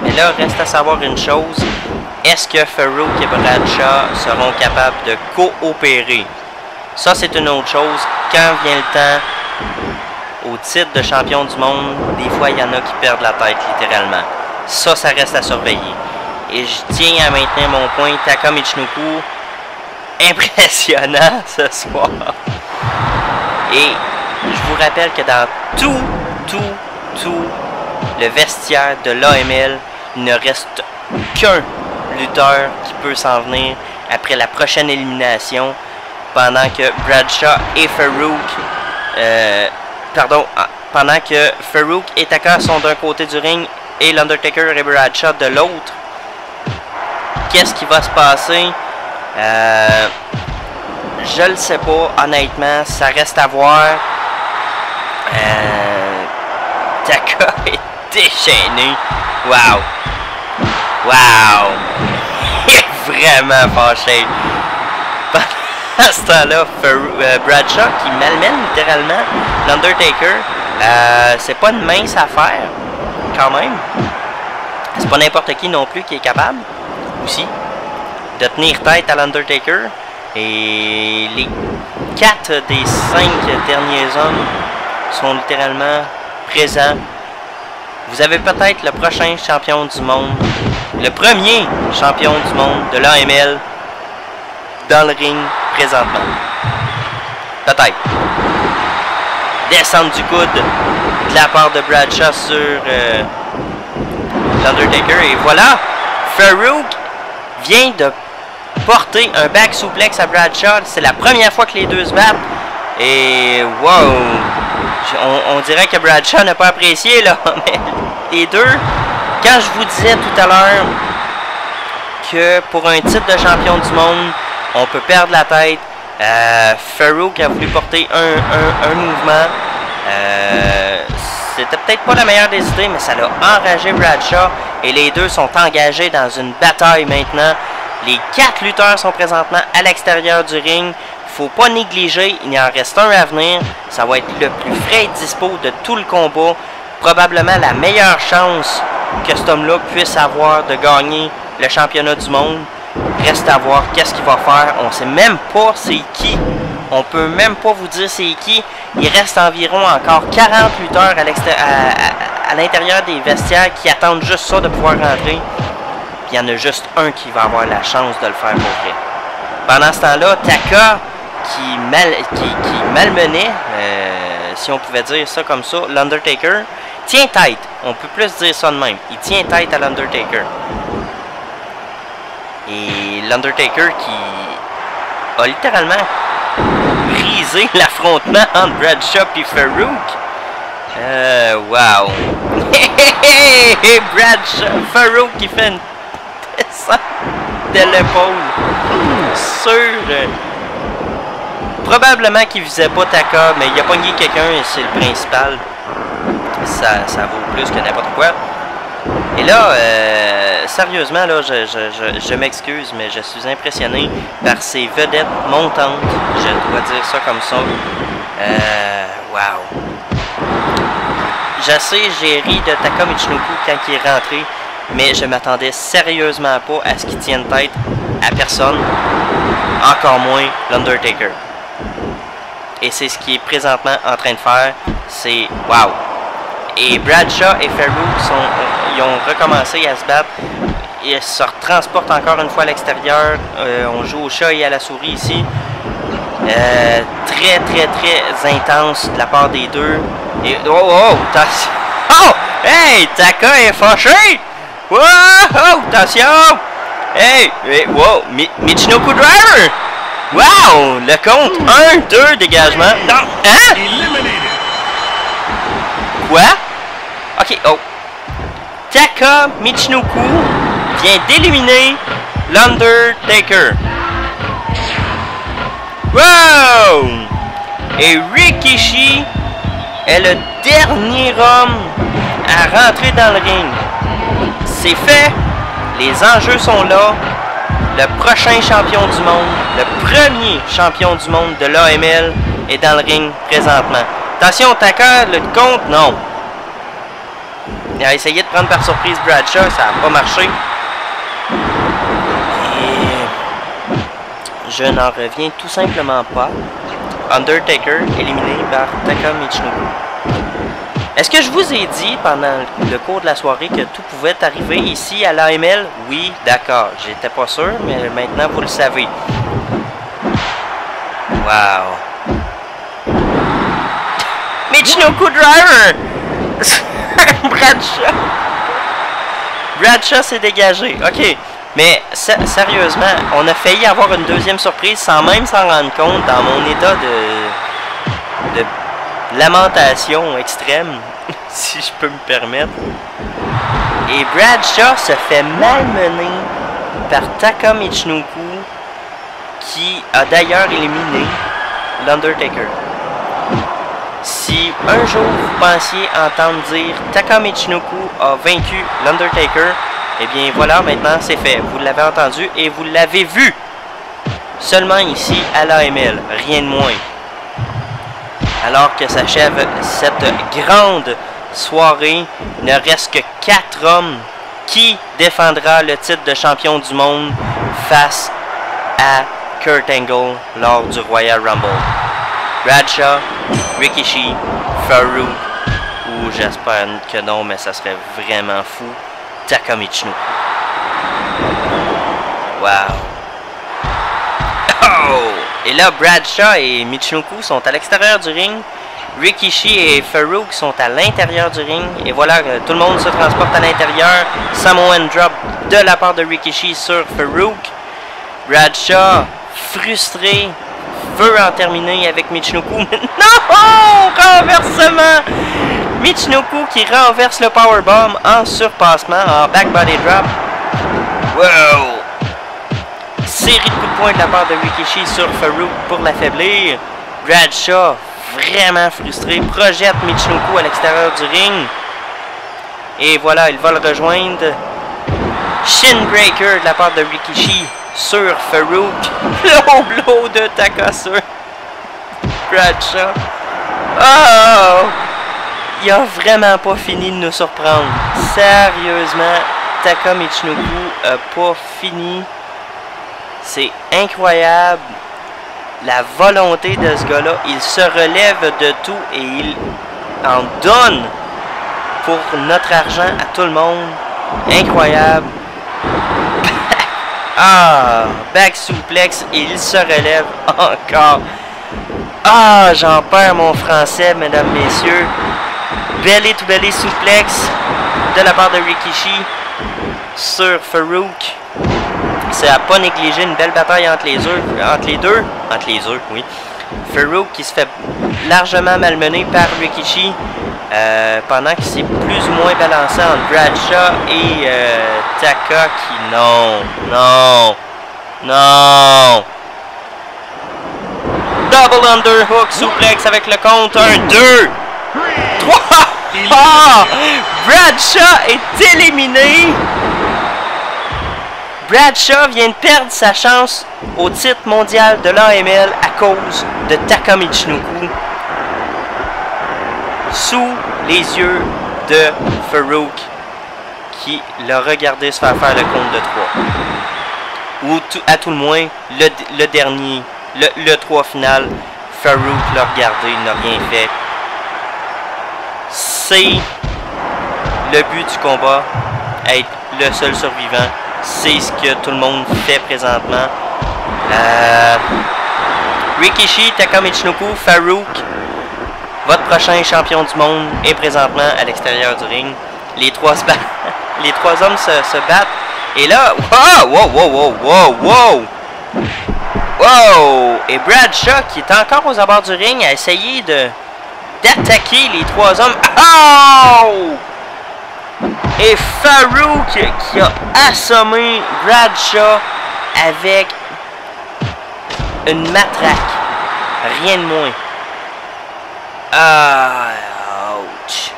Mais là, reste à savoir une chose. Est-ce que Farouk et Bradshaw seront capables de coopérer? Ça, c'est une autre chose. Quand vient le temps au titre de champion du monde, des fois, il y en a qui perdent la tête, littéralement. Ça reste à surveiller. Et je tiens à maintenir mon point. Taka Michinoku, impressionnant ce soir. Et je vous rappelle que dans tout le vestiaire de l'AML, il ne reste qu'un lutteur qui peut s'en venir après la prochaine élimination, pendant que Bradshaw et Farouk pendant que Farouk et Taka sont d'un côté du ring et l'Undertaker et Bradshaw de l'autre. Qu'est-ce qui va se passer? Je le sais pas, honnêtement, ça reste à voir. Taka est déchaîné. Wow! Il est vraiment fâché. À ce temps-là, Bradshaw qui malmène littéralement l'Undertaker, c'est pas une mince affaire, quand même. C'est pas n'importe qui non plus qui est capable, aussi, de tenir tête à l'Undertaker. Et les 4 des 5 derniers hommes sont littéralement présents. Vous avez peut-être le prochain champion du monde, le premier champion du monde de l'AML dans le ring présentement. Peut-être. Descente du coude de la part de Bradshaw sur l'Undertaker. Et voilà, Farouk vient de porter un back suplex à Bradshaw. C'est la première fois que les deux se battent. Et wow! On dirait que Bradshaw n'a pas apprécié, là. Mais les deux, quand je vous disais tout à l'heure que pour un titre de champion du monde, on peut perdre la tête, Farouk a voulu porter un mouvement. C'était peut-être pas la meilleure des idées, mais ça l'a enragé Bradshaw. Et les deux sont engagés dans une bataille maintenant. Les 4 lutteurs sont présentement à l'extérieur du ring. Faut pas négliger, il y en reste un à venir. Ça va être le plus frais et dispo de tout le combat. Probablement la meilleure chance que cet homme-là puisse avoir de gagner le championnat du monde. Reste à voir qu'est-ce qu'il va faire. On sait même pas c'est qui. On peut même pas vous dire c'est qui. Il reste environ encore 40 lutteurs à l'intérieur des vestiaires qui attendent juste ça de pouvoir rentrer. Puis il y en a juste un qui va avoir la chance de le faire pour vrai. Pendant ce temps-là, Taka qui malmenait, si on pouvait dire ça comme ça, l'Undertaker, tient tête. On peut plus dire ça de même. Il tient tête à l'Undertaker. Et l'Undertaker qui a littéralement brisé l'affrontement entre Bradshaw et Farouk. Wow. Farouk qui fait une descente de l'épaule sur... probablement qu'il visait pas Taka, mais il a pogné quelqu'un et c'est le principal. Ça vaut plus que n'importe quoi. Et là, sérieusement, là, je m'excuse, mais je suis impressionné par ces vedettes montantes. Je dois dire ça comme ça. Wow. Je sais, j'ai ri de Taka Michinoku quand il est rentré, mais je m'attendais sérieusement pas à ce qu'il tienne tête à personne, encore moins l'Undertaker. Et c'est ce qu'il est présentement en train de faire. C'est wow. Et Bradshaw et Farouk ils ont recommencé à se battre. Ils se transportent encore une fois à l'extérieur. On joue au chat et à la souris ici. Très intense de la part des deux. Et oh, hey, Taka est fâché. Wow, attention. Hey, wow, Michinoku Driver. Wow, le compte 1, 2, dégagement. Non, hein? Quoi? Ok, oh. Taka Michinoku vient d'éliminer l'Undertaker. Wow! Et Rikishi est le dernier homme à rentrer dans le ring. C'est fait. Les enjeux sont là. Le prochain champion du monde, le premier champion du monde de l'AML est dans le ring présentement. Attention, Taka, le compte, non. Il a essayé de prendre par surprise Bradshaw, ça n'a pas marché. Et je n'en reviens tout simplement pas. Undertaker éliminé par Taka Michinoku. Est-ce que je vous ai dit pendant le cours de la soirée que tout pouvait arriver ici à l'AML? Oui, d'accord. J'étais pas sûr, mais maintenant vous le savez. Wow. Michinoku Driver! Bradshaw! Bradshaw s'est dégagé. OK. Mais sérieusement, on a failli avoir une deuxième surprise sans même s'en rendre compte dans mon état de lamentation extrême, si je peux me permettre. Et Bradshaw se fait malmener par Taka Michinoku, qui a d'ailleurs éliminé l'Undertaker. Si un jour vous pensiez entendre dire Taka Michinoku a vaincu l'Undertaker, eh bien voilà, maintenant c'est fait. Vous l'avez entendu et vous l'avez vu. Seulement ici à l'AML, rien de moins. Alors que s'achève cette grande soirée, il ne reste que 4 hommes. Qui défendra le titre de champion du monde face à Kurt Angle lors du Royal Rumble? Bradshaw, Rikishi, Farouk, ou j'espère que non, mais ça serait vraiment fou, Taka Michinoku. Wow. Oh! Et là, Bradshaw et Michinoku sont à l'extérieur du ring. Rikishi et Farouk sont à l'intérieur du ring. Et voilà, tout le monde se transporte à l'intérieur. Samoan drop de la part de Rikishi sur Farouk. Bradshaw, frustré, veut en terminer avec Michinoku. Non! Renversement! Michinoku qui renverse le powerbomb en surpassement, en back body drop. Wow! Série de coups de poing de la part de Rikishi sur Farouk pour l'affaiblir. Bradshaw, vraiment frustré, projette Michinoku à l'extérieur du ring. Et voilà, il va le rejoindre. Shinbreaker de la part de Rikishi sur Farouk. Low blow de Taka sur Bradshaw. Oh! Il a vraiment pas fini de nous surprendre. Sérieusement, Taka Michinoku a pas fini. C'est incroyable. La volonté de ce gars-là. Il se relève de tout et il en donne pour notre argent à tout le monde. Incroyable. Ah, back suplex et il se relève encore. Ah, j'en perds mon français, mesdames, messieurs. Belly to belly suplex de la part de Rikishi sur Farouk. Ça n'a pas négligé une belle bataille entre les deux, oui. Farouk qui se fait largement malmener par Rikishi pendant qu'il s'est plus ou moins balancé entre Bradshaw et Taka qui... Non! Double underhook suplex avec le compte 1, 2, 3. Ah! Bradshaw est éliminé. Bradshaw vient de perdre sa chance au titre mondial de l'AML à cause de Taka Michinoku sous les yeux de Farouk qui l'a regardé se faire le compte de 3. Ou à tout le moins, le dernier, le 3 final, Farouk l'a regardé, il n'a rien fait. C'est le but du combat, être le seul survivant. C'est ce que tout le monde fait présentement. Rikishi, Taka Michinoku, Farouk, votre prochain champion du monde est présentement à l'extérieur du ring. Les trois hommes se battent. Et là, wow! Et Bradshaw, qui est encore aux abords du ring, a essayé d'attaquer les 3 hommes. Oh! Et Farouk qui a assommé Bradshaw avec une matraque. Rien de moins. Ouch.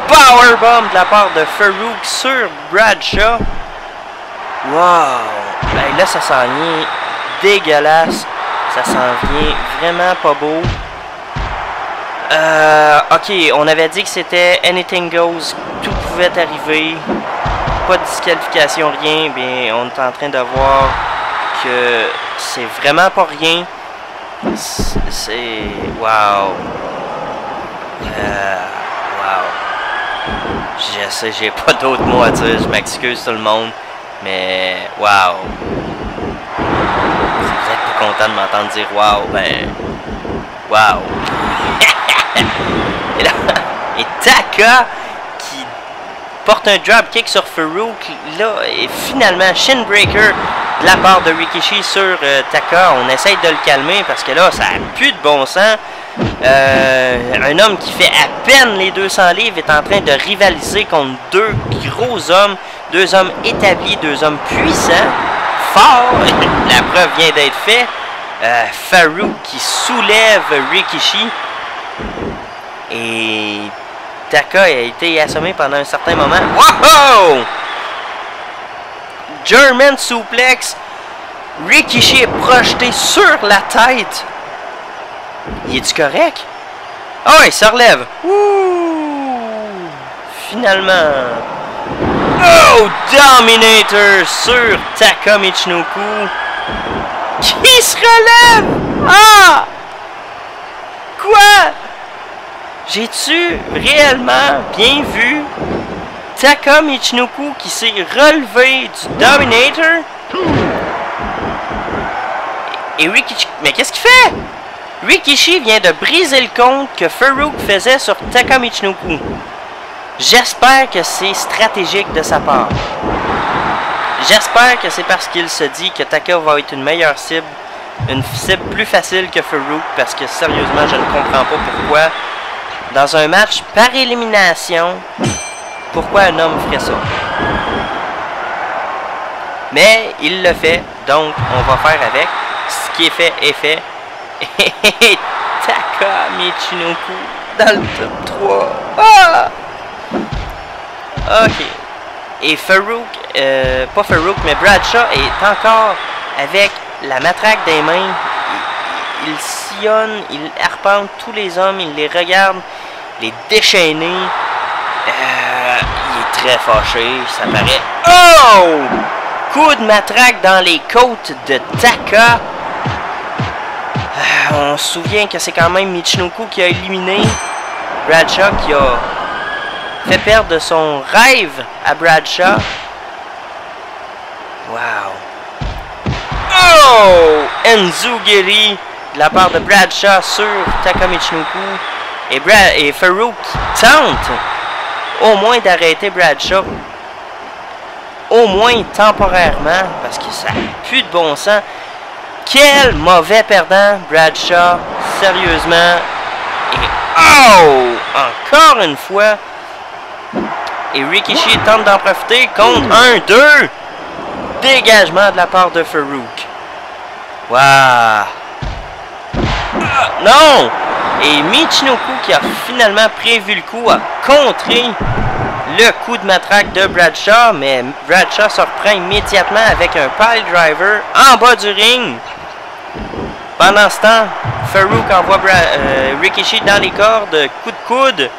Powerbomb de la part de Farouk sur Bradshaw. Wow. Ben là, ça s'en vient dégueulasse. Ça s'en vient vraiment pas beau. Ok, on avait dit que c'était anything goes, tout pouvait arriver, pas de disqualification, rien. Bien, on est en train de voir que c'est vraiment pas rien. C'est... Wow. Wow. Je sais, j'ai pas d'autres mots à dire, je m'excuse tout le monde, mais wow. Si vous êtes pas content de m'entendre dire wow, ben... Wow. Et là, et Taka qui porte un drop kick sur Farouk, là, et finalement, Shinbreaker de la part de Rikishi sur Taka. On essaye de le calmer parce que là, ça n'a plus de bon sens. Un homme qui fait à peine les 200 livres est en train de rivaliser contre deux gros hommes, deux hommes établis, deux hommes puissants, forts. La preuve vient d'être faite. Farouk qui soulève Rikishi. Et Taka a été assommé pendant un certain moment. Wow! German suplex. Rikishi est projeté sur la tête. Il est-tu correct? Ah ouais, il se relève. Ouh! Finalement. Oh! Dominator sur Taka Michinoku. Qui se relève? Ah! Quoi? J'ai-tu réellement bien vu Taka Michinoku qui s'est relevé du Dominator? Et Rikishi... Mais qu'est-ce qu'il fait? Rikishi vient de briser le compte que Farouk faisait sur Taka Michinoku. J'espère que c'est stratégique de sa part. J'espère que c'est parce qu'il se dit que Taka va être une meilleure cible, une cible plus facile que Farouk, parce que sérieusement, je ne comprends pas pourquoi, dans un match par élimination, pourquoi un homme ferait ça. Mais il le fait, donc on va faire avec. Ce qui est fait est fait. Et Taka Michinoku dans le top 3. Ah! Ok. Et Farouk, pas Farouk, mais Bradshaw est encore avec la matraque des mains. Il sillonne, il arpente tous les hommes, il les regarde, les déchaîner. Il est très fâché, ça paraît. Oh! Coup de matraque dans les côtes de Taka. On se souvient que c'est quand même Michinoku qui a éliminé Bradshaw, qui a fait perdre son rêve à Bradshaw. Wow. Oh! Enzugiri de la part de Bradshaw sur Taka Michinoku. Et Farouk tente au moins d'arrêter Bradshaw. Au moins temporairement, parce que ça n'a plus de bon sens. Quel mauvais perdant, Bradshaw. Sérieusement. Et oh! Encore une fois. Et Rikishi tente d'en profiter contre 1-2. Dégagement de la part de Farouk. Wow. Non! Et Michinoku, qui a finalement prévu le coup, a contré le coup de matraque de Bradshaw. Mais Bradshaw se reprend immédiatement avec un pile driver en bas du ring. Pendant ce temps, Farouk envoie Rikishi dans les cordes, coup de coude.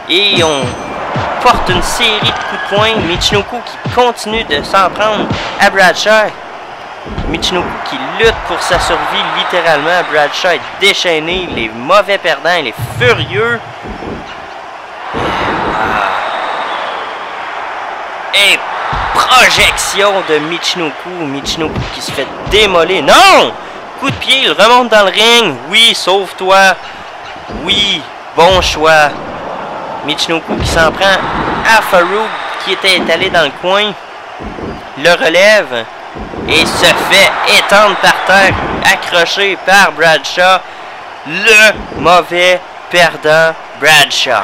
Et on porte une série de coups de poing. Michinoku qui continue de s'en prendre à Bradshaw. Michinoku qui lutte pour sa survie littéralement. Bradshaw est déchaîné, il est mauvais perdant, il est furieux. Et projection de Michinoku. Michinoku qui se fait démolir. Non! Coup de pied, il remonte dans le ring. Oui, sauve-toi. Oui, bon choix. Michinoku qui s'en prend à Farouk qui était étalé dans le coin. Le relève et se fait étendre par terre, accroché par Bradshaw. Le mauvais perdant Bradshaw.